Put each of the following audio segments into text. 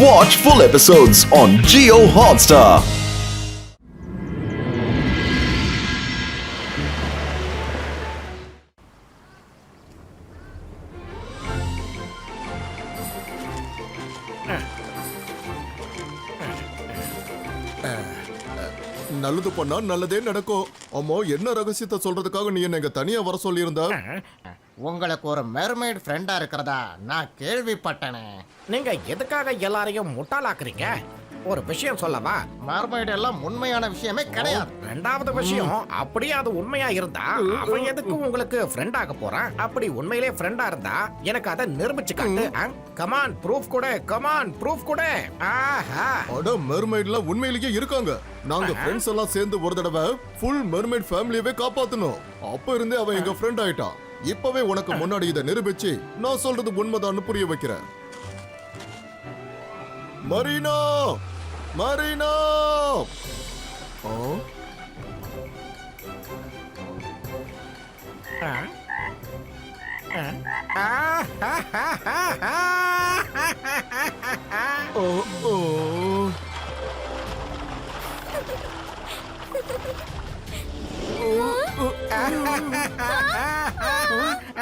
Watch full episodes on Jio Hotstar. நல்லது பண்ணா நல்லதே நடக்கும். அம்மா, என்ன ரகசியத்தை சொல்றதுக்காக நீ என்ன இங்க தனியா வர சொல்லியிருந்த? உங்களுக்கு ஒரு மெர்மைட் ஃப்ரெண்டா இருக்கிறதா நான் கேள்விப்பட்டேனே. நீங்க எதுக்காக எல்லாரையும் முட்டாளாக்குறீங்க? ஒரு விஷயம் சொல்லவா? மெர்மைட் எல்லாம் உண்மையான விஷயமே கிடையாது. ரெண்டாவது விஷயம், அப்படியே அது உண்மையா இருந்தா அவன் எதுக்கு உங்களுக்கு ஃப்ரெண்ட் ஆக போறான்? அப்படி உண்மையிலே ஃப்ரெண்டா இருந்தா எனக்கு அதை நிரூபிச்சு காட்டு. கமான் ப்ரூஃப் கூட, கமான் ப்ரூஃப் கூட. ஆஹா, அட, மெர்மைட்லாம் உண்மையிலேயே இருக்காங்க. நாங்க ஃப்ரெண்ட்ஸ் எல்லாம் சேர்ந்து ஒரு தடவை ஃபுல் மெர்மைட் ஃபேமிலியவே காப்பாத்தணும். அப்ப இருந்தே அவன் எங்க ஃப்ரெண்ட் ஆயிட்டான். இப்பவே உனக்கு முன்னாடி இதை நிரூபிச்சு நான் சொல்றது உண்மைதான்னு புரிய வைக்கிறேன். Marina, Marina!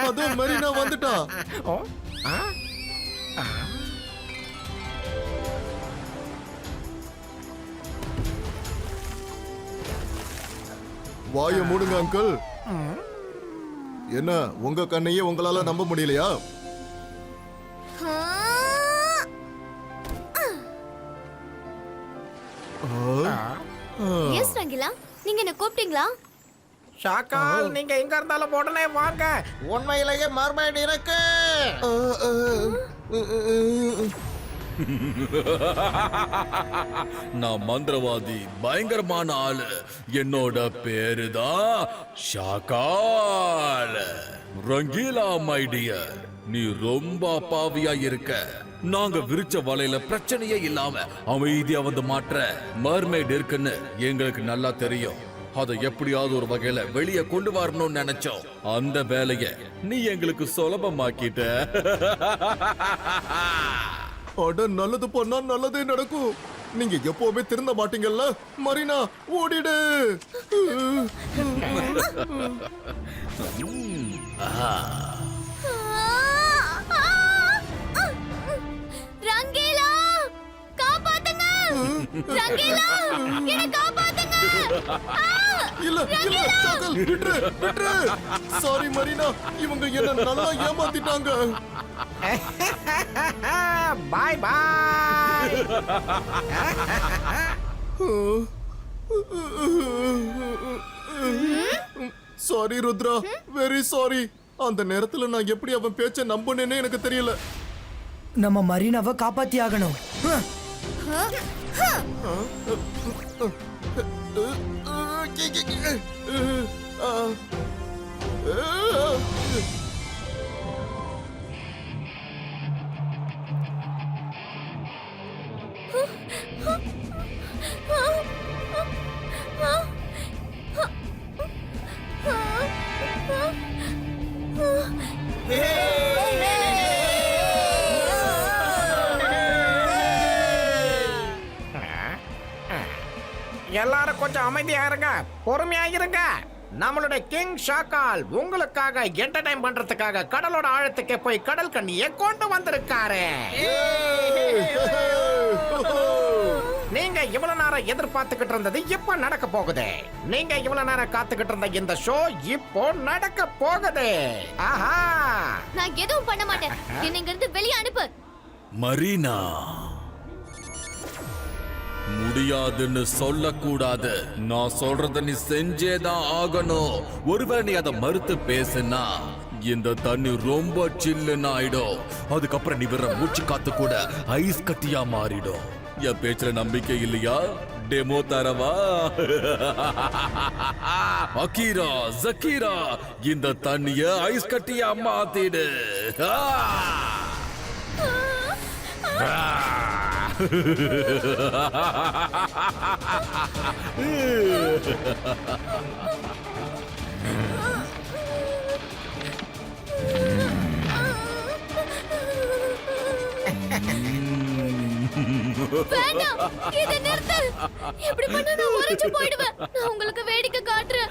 அதோ மரீனா வந்துட்டா. வாய மூடுங்க அங்கிள். என்ன, உங்க கண்ணையே உங்களால நம்ப முடியலையா? எஸ் ரங்கிலா, நீங்க என்ன கூப்பிட்டீங்களா? ஷாக்கால், நீங்க எங்க இருந்தாலும் உடனே வாங்க. உண்மையிலேயே மெர்மைட் இருக்கு. நான் மந்திரவாதி, பயங்கரமான ஆளு. என்னோட பேரு தான் ஷாக்கால். ரங்கீலா மை டியர், நீ ரொம்ப அப்பாவியா இருக்க. நாங்க விரிச்ச வலையில பிரச்சனையே இல்லாம அமைதியா வந்து மாற்ற மர்மைட் இருக்குன்னு எங்களுக்கு நல்லா தெரியும். அதை எப்படியாவது ஒரு வகையில வெளியே கொண்டு வரணும்னு நினைச்சோம். அந்த வேலைய நீ எங்களுக்கு சுலபமாக்கிட்ட. அட, நல்லது பண்ணா நல்லதே நடக்கும். நீங்க எப்பவுமே திருந்த மாட்டீங்கல்ல. மரீனா, ஓடிடு. ரங்கிலா, காப்பாத்துங்க! ரங்கிலா, என்ன காப்பாத்துங்க! இல்ல இல்ல, ஷாக்கால், விட்டுரு, விட்டுரு. சாரி மரீனா, இவங்க என்ன நல்லா ஏமாத்திட்டாங்க. Bye bye. Sorry Rudra, very sorry. அந்த நேரத்துல நான் எப்படி அவன் பேச்ச நம்புனேனே எனக்கு தெரியல. நம்ம மரீனாவை காப்பாத்தி ஆகணும். எல்லாரும் கொஞ்சம் அமைதியா இருங்க, பொறுமையா இருங்க. நம்மளுடைய கிங் ஷாக்கால் உங்களுக்காக என்டர்டைன் பண்றதுக்காக கடலோட ஆழத்துக்கே போய் கடல் கண்ணியை கொண்டு வந்திருக்காரு. நீங்க இவ்வளவு நேரம் எதிர்பார்த்துக்கிட்டு இருந்தது இப்ப நடக்க போகுது. நீங்க இவ்வளவு நேரம் காத்துக்கிட்டு இருந்த இந்த ஷோ இப்போ நடக்க போகுது. ஆஹா, நான் எதுவும் பண்ண மாட்டேன். என்ன இங்க இருந்து வெளியே அனுப்பு. மரீனா, முடியாதுன்னு சொல்லக்கூடாது. நான் சொல்றத நீ செஞ்சேதான் ஆகணும். ஒருவேளை நீ அதை மறுத்து பேசுனா இந்த தண்ணி ரொம்ப சில்லுன்னு ஆயிடும். அதுக்கப்புறம் நீ வர மூச்சு காத்து கூட ஐஸ் கட்டியா மாறிடும். என் பேச்சுல நம்பிக்கை இல்லையா? டெமோ தரவா? அகீரா, ஜக்கீரா, இந்த தண்ணிய ஐஸ் கட்டியா மாத்திடு. வேண்டாம், இதை நிறுத்து. இப்படி பண்ணா நான் உறைஞ்சு போயிடுவேன். நான் உங்களுக்கு வேடிக்கை காட்டுறேன்.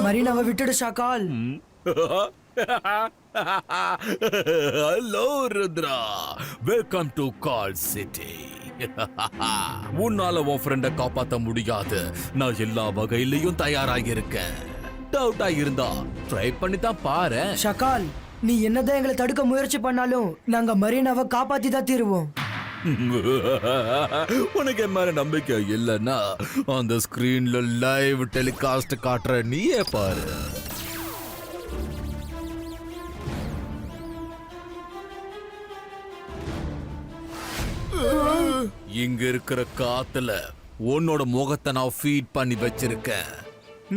மரீனாவை விட்டுடு ஷாக்கால். ஹலோ ருத்ரா, வெல்கம் டு கால் சிட்டி. உன்னால உன் ஃப்ரெண்ட காப்பாத்த முடியாது. நான் எல்லா வகையிலையும் தயாராக இருக்கேன். டவுட்டா இருந்தா ட்ரை பண்ணி தான் பாரு. ஷாக்கால், நீ என்னதான் எங்களை தடுக்க முயற்சி பண்ணாலும் நாங்க மரீனாவை காப்பாத்தி தான் தீருவோம். உனக்கு என் மேல நம்பிக்கை இல்லைன்னா அந்த ஸ்கிரீன்ல லைவ் டெலிகாஸ்ட் காட்டுற நீயே பாரு. இங்க இருக்கிற காத்துல உன்னோட முகத்தை நான் ஃபீட் பண்ணி வச்சிருக்கேன்.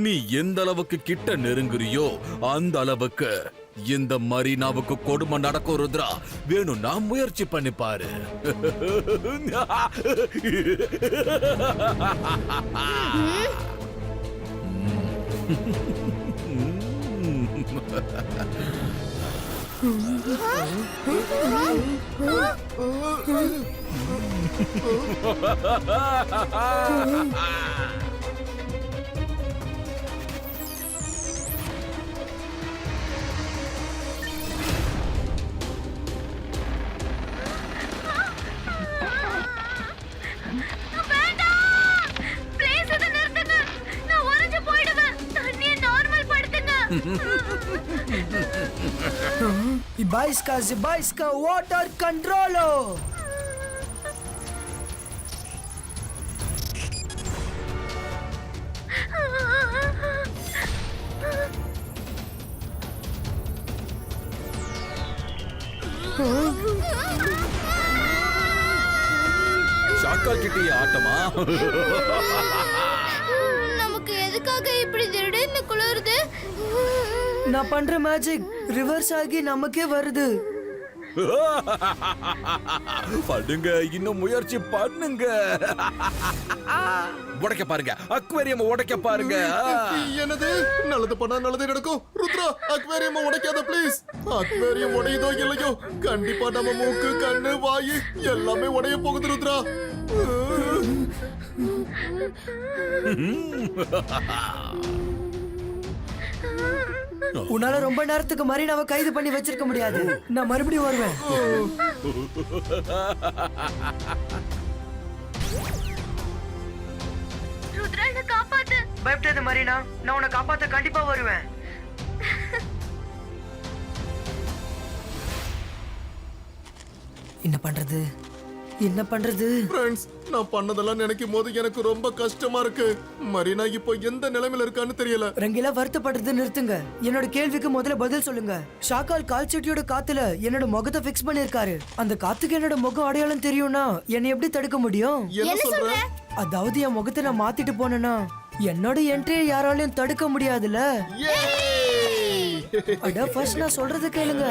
நீ எந்த அளவுக்கு கிட்ட நெருங்குறியோ அந்த அளவுக்கு இந்த மரீனாவுக்கு கொடுமை நடக்கும் ருத்ரா. வேணும்னா முயற்சி பண்ணி பாரு. Zibaiska water controlo. ஷாக்கால் கிட்டே ஆட்டமா? நமக்கு எதுக்காக இப்படி திடீர்னு குளிருது? நான் பண்ற மேஜிக் ரிவர்ஸ் ஆகி நமக்கே வருது. பண்ணுங்க, இன்னும் முயற்சி பண்ணுங்க. உடைக்க பாருங்க, அக்வேரியம் உடைக்க பாருங்க. என்னது? நல்லது பண்ணா நல்லது நடக்கும். ருத்ரா, அக்வேரியம் உடைக்காத ப்ளீஸ். அக்வேரியம் உடையுதோ இல்லையோ கண்டிப்பா நம்ம மூக்கு, கண்ணு, வாயு எல்லாமே உடைய போகுது ருத்ரா. உன்னால ரொம்ப நேரத்துக்கு மரீனாவை கைது பண்ணி வச்சிருக்க முடியாது. நான் மறுபடியும் வருவேன். ருத்ரா, என்ன காப்பாத்து. பயப்படாத மரீனா, நான் உன்னை காப்பாத்த கண்டிப்பா வருவேன். என்ன பண்றது? என்ன பண்றது? ஃப்ரெண்ட்ஸ், நான் பண்ணதெல்லாம் நினைக்கும் போது எனக்கு ரொம்ப கஷ்டமா இருக்கு. மரீனா இப்போ எந்த நிலைமையில இருக்கான்னு தெரியல. ரங்கிலா வருத்தப்படுறது நிறுத்துங்க. என்னோட கேள்விக்கு முதல்ல பதில் சொல்லுங்க. ஷாக்கால் கால்செட்டியோட காத்துல என்னோட முகத்தை ஃபிக்ஸ் பண்ணிருக்காரு. அந்த காத்துக்கு என்னோட முகம் அடையாளம் தெரியும்னா என்னை எப்படி தடுக்க முடியும்? என்ன சொல்ற? அதாவது என் முகத்தை நான் மாத்திட்டு போனேன்னா என்னோட என்ட்ரியை யாராலையும் தடுக்க முடியாதுல. அட ஃபர்ஸ்ட் நான் சொல்றது கேளுங்க.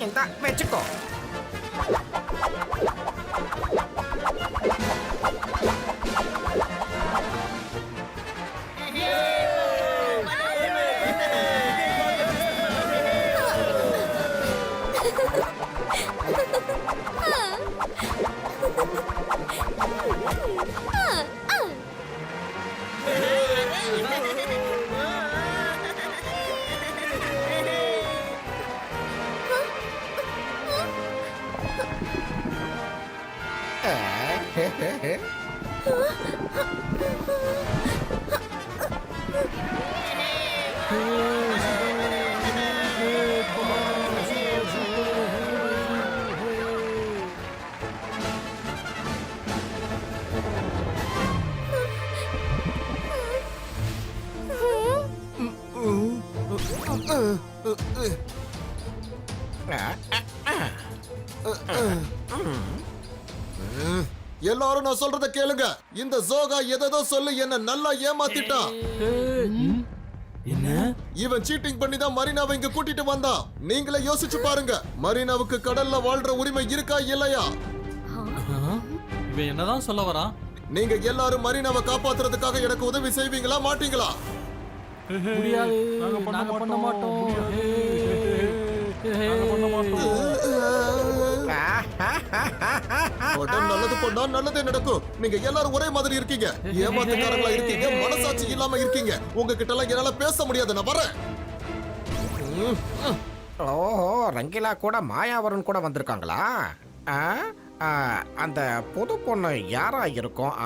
இந்த வச்சுக்கோ. எல்லாரும் நான் சொல்றத கேளுங்க. இந்த ஜோகா எதோ சொல்லி என்ன நல்லா ஏமாத்திட்டான். இவன் சீட்டிங் பண்ணி தான் மரீனாவை இங்க கூட்டிட்டு வந்தான். நீங்களே யோசிச்சு பாருங்க, மரீனாவுக்கு கடல்ல வாழ்ற உரிமை இருக்கா இல்லையா? இவன் என்னதான் சொல்ல வரான்? நீங்க எல்லாரும் மரீனாவை காப்பாத்துறதுக்காக எனக்கு உதவி செய்வீங்களா மாட்டீங்களா? முடியாது, நாங்க பண்ண மாட்டோம். நல்லது பண்ணா நல்லதே நடக்கும். நீங்க எல்லாரும் ஒரே மாதிரி இருக்கீங்க, ஏமாத்துக்காரங்களா இருக்கீங்க, மனசாட்சி இல்லாம இருக்கீங்க. உங்ககிட்ட எல்லாம் என்னால பேச முடியாது, நான் வரேன். ஓஹோ, ரங்கிலா கூட மாயாவரன் கூட வந்திருக்காங்களா? அந்த புது பொண்ணு யாரா இருக்கும்?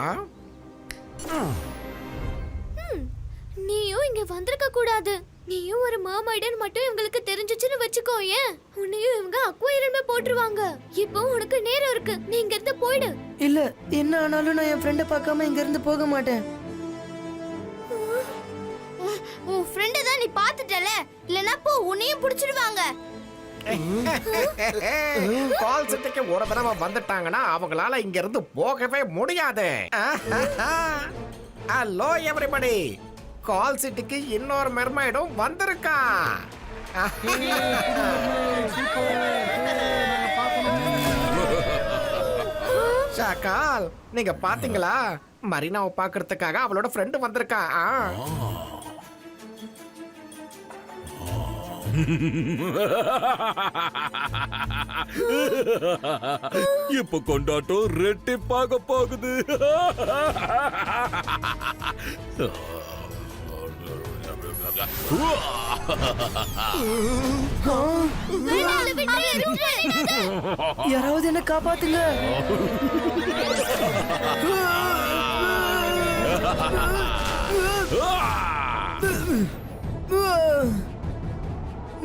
நீயும் இங்க வந்திருக்க கூடாது. நீயும் ஒரு மாமைடன் மட்டும் இவங்களுக்கு தெரிஞ்சிச்சுன்னு வச்சுக்கோ. ஏன் உன்னையும் இவங்க அக்வைரமே போட்டுருவாங்க. இப்போ உனக்கு நேரம் இருக்கு, நீ இங்க இருந்து போயிடு. இல்ல, என்ன ஆனாலும் நான் என் ஃப்ரெண்டை பார்க்காம இங்க இருந்து போக மாட்டேன். உன் ஃப்ரெண்ட தான் நீ பாத்துட்டல, இல்லனா போ, உன்னையும் புடிச்சிடுவாங்க. கால் சிட்டிக்கு ஒரு தடவை வந்துட்டாங்கன்னா அவங்களால இங்க இருந்து போகவே முடியாது. ஹலோ எவரிபடி, கால் சிட்டிக்கு இன்னொரு மெர்மைடும் வந்திருக்கா. ஷாக்கால், நீங்க பாத்தீங்களா? மரீனாவை பாக்குறதுக்காக அவளோட ஃப்ரெண்டு வந்திருக்கா. இப்ப கொண்டாட்டம் ரெட்டிப்பாக போகுது. யாராவது என்ன காப்பாத்துங்க.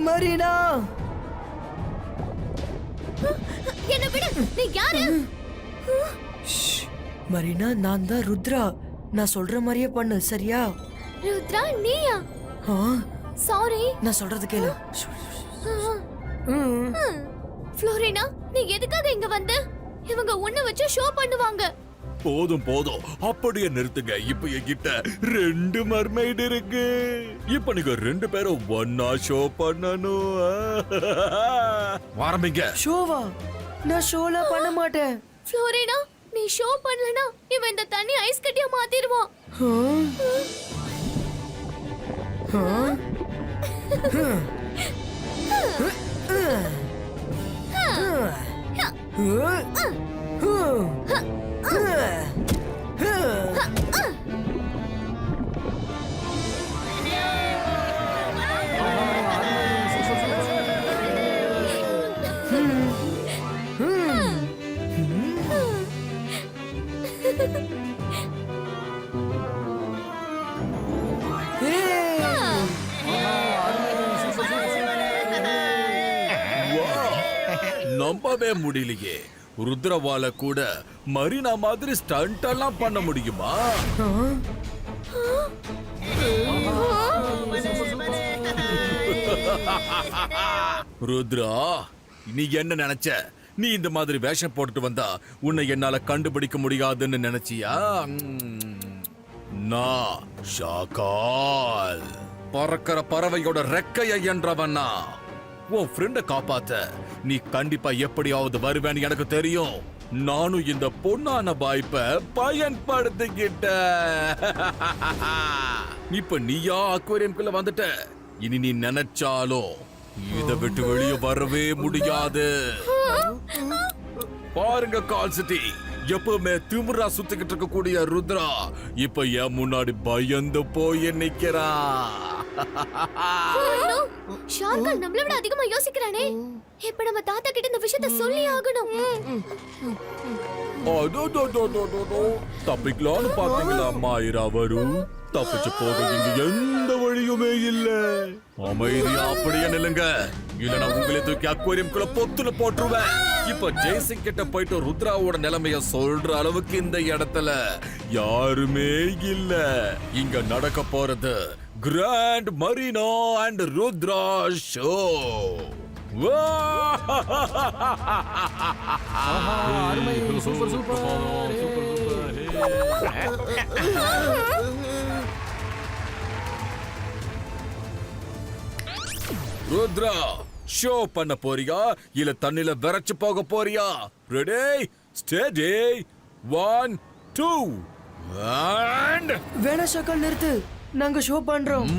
மரீனா, என்ன விடு, நீ யாரு? மரீனா, நான் தான் ருத்ரா. நான் சொல்ற மாதிரியே பண்ணு, சரியா? ருத்ரா, நீயா? சாரி, நான் சொல்றது கேளு. ஃப்ளோரினா, நீ எதுக்காக இங்க வந்த? இவங்க உன்னை வச்சு ஷோ பண்ணுவாங்க. போதும் போதும், அப்படியே நிறுத்துங்க. இப்ப என்கிட்ட 2 மர்மைட் இருக்கு. இப்ப நீங்க 2 பேரும் ஒன்னா ஷோ பண்ணணும். ஆரம்பிங்க. ஷோவா? நான் ஷோலாம் பண்ண மாட்டேன். ஃப்ளோரினா, நீ ஷோ பண்ணலனா இவன் இந்த தண்ணி ஐஸ் கட்டியா மாத்திடுவான். நம்பவே முடியலையே, ருத்ரவால கூட மரீனா மாதிரி ஸ்டண்ட் எல்லாம் பண்ண முடியுமா? ருத்ரா, நீ என்ன நினைச்ச? நீ இந்த மாதிரி வேஷம் போட்டுட்டு வந்தா உன்னை என்னால கண்டுபிடிக்க முடியாதுன்னு நினைச்சியா? நான் ஷாக்கால், பறக்கிற பறவையோட ரெக்கையை என்றவனா. உன் ஃப்ரெண்ட காப்பாத்த நீ கண்டிப்பா எப்படியாவது வருவேன்னு எனக்கு தெரியும். நானும் இந்த பொண்ணான வாய்ப்பை பயன்படுத்திக்கிட்ட. இப்ப நீயா அக்வேரியம்குள்ள வந்துட்ட. இனி நீ நினைச்சாலும் இத விட்டு வெளியே வரவே முடியாது. பாருங்க கால் சிட்டி, எப்பவுமே திமிரா சுத்திக்கிட்டு இருக்கக்கூடிய ருத்ரா இப்ப என் முன்னாடி பயந்து போய் நிக்கிறா. ஷார்கால் நம்மள விட அதிகமா யோசிக்கிறானே. இப்ப நம்ம தாத்தா கிட்ட இந்த விஷயத்தை சொல்லி ஆகணும். தப்பிக்கலான்னு பாத்தீங்களா மாயிரா? வரும் தப்பிச்சு போக இங்க எந்த வழியுமே இல்ல. அமைதியா அப்படியே நில்லுங்க, இல்லனா உங்களை தூக்கி அக்வேரியம்குள்ள பொத்துல போட்டுருவேன். இப்ப ஜெய்சிங் கிட்ட போயிட்டு ருத்ராவோட நிலைமைய சொல்ற அளவுக்கு இந்த இடத்துல யாருமே இல்ல. இங்க நடக்க போறது grand Marina and Rudra show. அருமை, சூப்பர் சூப்பர் ருத்ரா, ஷோ பண்ண போறியா இல்ல தண்ணில விரைச்சு போக போறியா? ரெடி, ஸ்டெடி, 1 2 and வேணா ஷாக்கால் நிறுத்து, நாங்க ஷோ பண்றோம்.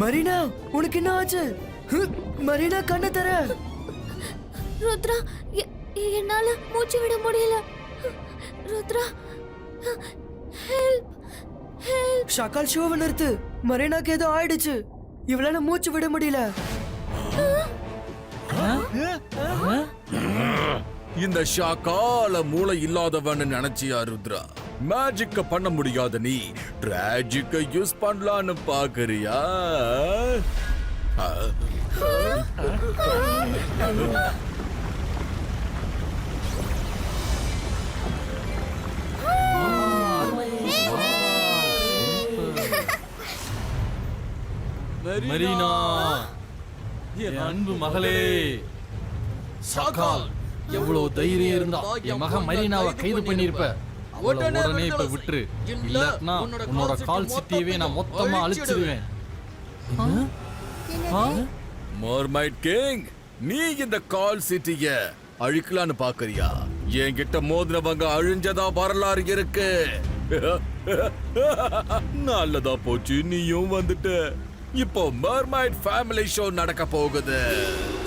மரீனா, உனக்கு என்ன ஆச்சு? மரீனா, கண்ணை தர. ருத்ரா, என்னால மூச்சு விட முடியல. Rudra, help help. ஷாக்கால் ஷோவை நிறுத்து, மரீனாக்கு ஏதோ ஆயிடுச்சு, இவளால மூச்சு விட முடியல. இந்த ஷாக்கால மூளை இல்லாதவன்னு நினைச்சியா ருத்ரா? மேஜிக்க பண்ண முடியாத நீ டிராஜிக்க யூஸ் பண்ணலான்னு பாக்குறியா? மரீனா, என் அன்பு மகளே. ஷாக்கால், எவ்வளவு தைரியம் இருந்தா என் மகன் மரீனாவை கைது பண்ணிருப்ப. அவளை உடனே இப்ப விட்டுரு, இல்லன்னா உன்னோட கால் சிட்டியவே நான் மொத்தமா அழிச்சிருவேன். மர்மைட் கிங், நீ இந்த கால் சிட்டிய அழிக்கலான்னு பாக்குறியா? என்கிட்ட மோதினவங்க அழிஞ்சதா வரலாறு இருக்கு. நல்லதா போச்சு, நீயும் வந்துட்ட. இப்போ மர்மைட் ஃபேமிலி ஷோ நடக்க போகுது.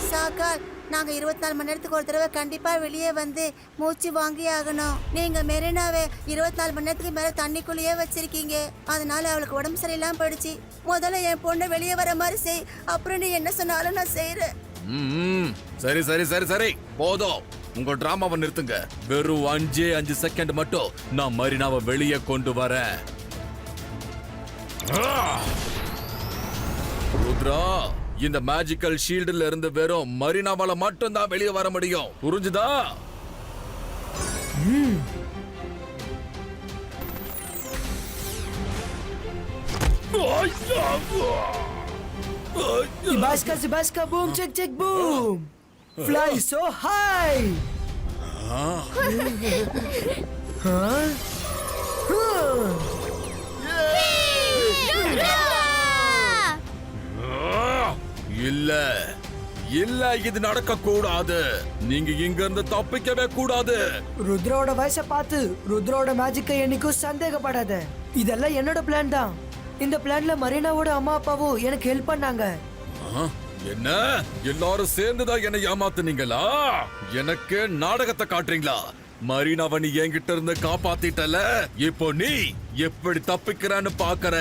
ஷாக்கால், நாங்க 24 மணி நேரத்துக்கு ஒரு தடவை கண்டிப்பா வெளியே வந்து மூச்சு வாங்கி ஆகணும். நீங்க மெரினாவை 24 மணி நேரத்துக்கு மேல தண்ணிக்குள்ளேயே வச்சிருக்கீங்க. அதனால அவளுக்கு உடம்பு சரியில்லாம போயிடுச்சு. முதல்ல என் பொண்ணை வெளியே வர மாதிரி செய், அப்புறம் நீ என்ன சொன்னாலும் நான் செய்யறேன். சரி சரி சரி சரி, போதும். உங்க டிராமாவை நிறுத்துங்க. வெறும் 5 செகண்ட் மட்டும் நான் மரீனாவை வெளியே கொண்டு வரேன். ருத்ரா, இந்த மேஜிக்கல் ஷீல்டுல இருந்து வெறும் மரீனாவால மட்டும் தான் வெளியே வர முடியும், புரிஞ்சுதா? Ibaska, boom, check, check, boom. Fly so high. இல்ல இல்ல, இது நடக்க கூடாது. நீங்க இங்க இருந்து தப்பிக்கவே கூடாது. ருத்ரோட வயசை பார்த்து ருத்ரோட மேஜிக்கை என்னைக்கும் சந்தேகப்படாத. இதெல்லாம் என்னோட பிளான் தான். இந்த பிளான்ல மரீனாவோட அம்மா அப்பாவும் எனக்கு ஹெல்ப் பண்ணாங்க. என்ன, எல்லாரும் சேர்ந்துதான் என்ன ஏமாத்துனீங்களா? எனக்கு நாடகத்தை காட்டுறீங்களா? மரீனாவை நீ என்கிட்ட இருந்து காப்பாத்திட்டல, இப்போ நீ எப்படி தப்பிக்கிறான்னு பாக்குற.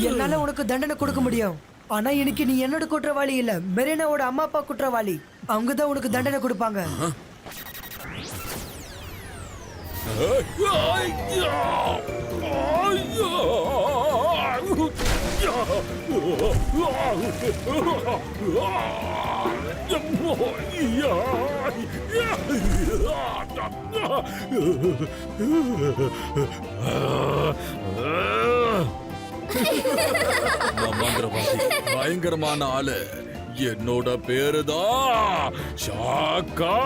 என்னால உனக்கு தண்டனை கொடுக்க முடியும். ஆனா இன்னைக்கு நீ என்னோட குற்றவாளி இல்ல, மெரினாவோட அம்மா அப்பா குற்றவாளி. அவங்க தான் உனக்கு தண்டனை கொடுப்பாங்க. மந்திரவாதி பயங்கரமான ஆளு. என்னோட பேருதான் ஷாக்கால்.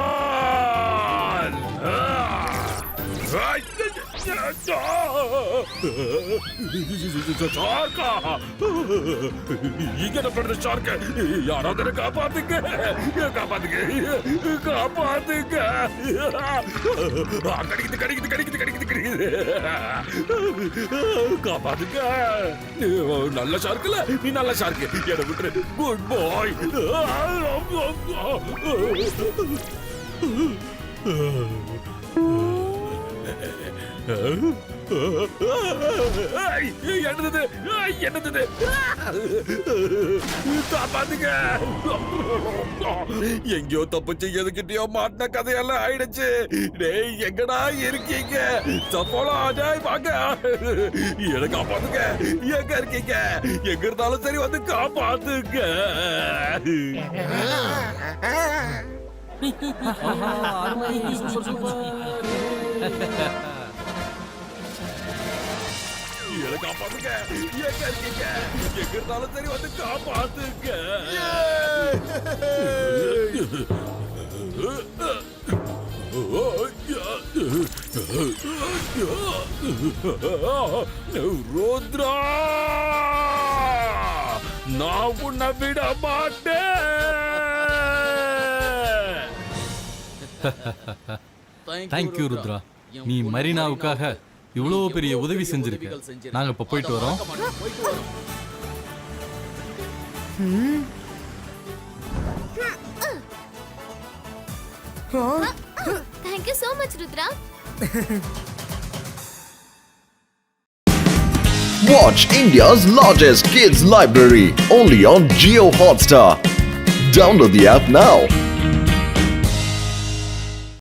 யாராவது காப்பாத்துங்க, காப்பாத்துங்க, காப்பாத்துங்க. கடிக்குது கடிக்குது கடிக்குது கடிக்குது கடிக்குது. காப்பாத்துங்க. நல்ல ஷார்க்குல நீ நல்ல ஷார்க்கு. என்ன விட்டுரு. குட் பாய். என்னது என்னது காப்பாத்துங்க. எங்கயோ தப்பிச்சு எதுக்கிட்டயோ மாட்டின கதையெல்லாம் ஆயிடுச்சு. டேய் எங்கடா இருக்கீங்க? சப்போலா அஜாய் வாங்க. எனக்கு காப்பாத்துங்க. எங்க இருக்கீங்க? எங்க இருந்தாலும் சரி வந்து காப்பாத்துங்க. எனக்கு காப்பாத்துங்க. எங்க இருக்கீங்க? எங்க இருந்தாலும் சரி வந்து காப்பாத்துங்க. ருத்ரா, நான் உன்னை விட மாட்டேன். தேங்க்யூ ருத்ரா, நீ மரீனாவுக்காக இவ்வளவு பெரிய உதவி செஞ்சிருக்க. நாங்க இப்ப போயிட்டு வரோம். Thank you so much, Rudra. Watch India's largest kids library only on Jio Hotstar. Download the app now.